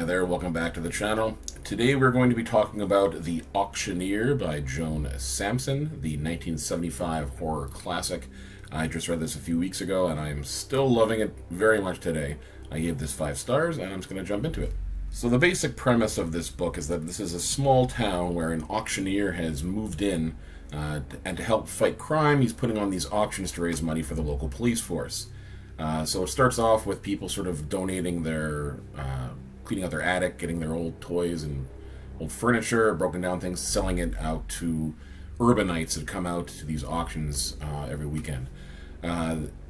there, welcome back to the channel. Today we're going to be talking about The Auctioneer by Joan Samson, the 1975 horror classic. I just read this a few weeks ago and I'm still loving it very much today. I gave this 5 stars and I'm just going to jump into it. So the basic premise of this book is that this is a small town where an auctioneer has moved in and to help fight crime, he's putting on these auctions to raise money for the local police force. So it starts off with people sort of donating their, cleaning out their attic, getting their old toys and old furniture, broken down things, selling it out to urbanites that come out to these auctions every weekend.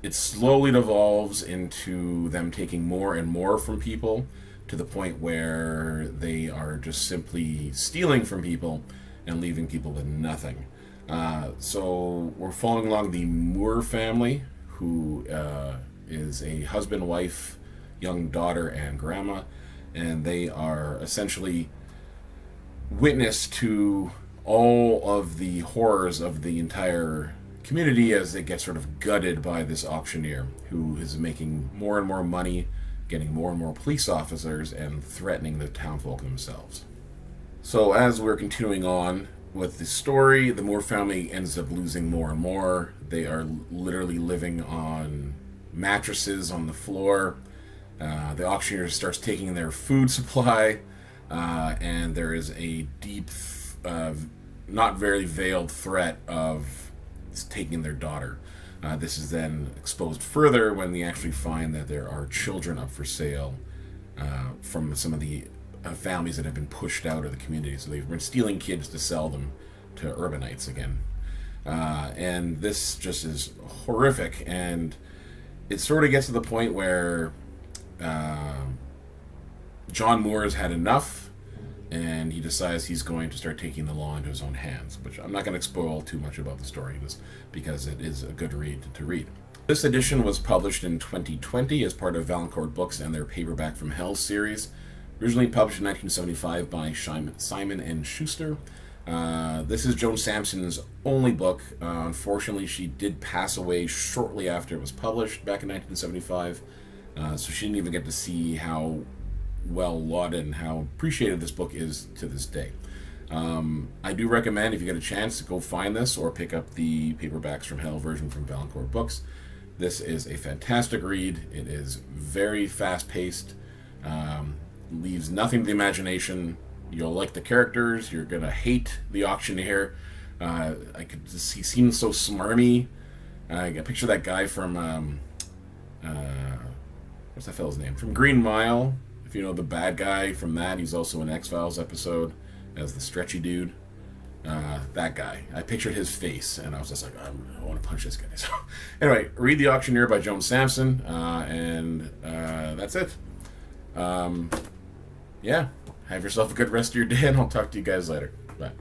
It slowly devolves into them taking more and more from people to the point where they are just simply stealing from people and leaving people with nothing. So we're following along the Moore family, who is a husband, wife, young daughter, and grandma, and they are essentially witness to all of the horrors of the entire community as they get sort of gutted by this auctioneer who is making more and more money, getting more and more police officers, and threatening the townfolk themselves. So as we're continuing on with the story, the Moore family ends up losing more and more. They are literally living on mattresses on the floor. The auctioneer starts taking their food supply, and there is a deep, not very veiled threat of taking their daughter. This is then exposed further when they actually find that there are children up for sale from some of the families that have been pushed out of the community. So they've been stealing kids to sell them to urbanites again. And this just is horrific, and it sort of gets to the point where John Moore has had enough, and he decides he's going to start taking the law into his own hands, which I'm not going to spoil too much about the story just because it is a good read to read. This edition was published in 2020 as part of Valancourt Books and their Paperback from Hell series, originally published in 1975 by Simon & Schuster. This is Joan Samson's only book. Unfortunately, she did pass away shortly after it was published back in 1975, so she didn't even get to see how well lauded and how appreciated this book is to this day. I do recommend, if you get a chance, to go find this or pick up the Paperbacks from Hell version from Valancourt Books. This is a fantastic read. It is very fast-paced, leaves nothing to the imagination. You'll like the characters. You're gonna hate the auctioneer. He seems so smarmy. I picture that guy from what's that fellow's name? From Green Mile. If you know the bad guy from that, he's also in X-Files episode as the stretchy dude. That guy. I pictured his face, and I was just like, I want to punch this guy. So, anyway, read The Auctioneer by Joan Samson, and that's it. Yeah. Have yourself a good rest of your day, and I'll talk to you guys later. Bye.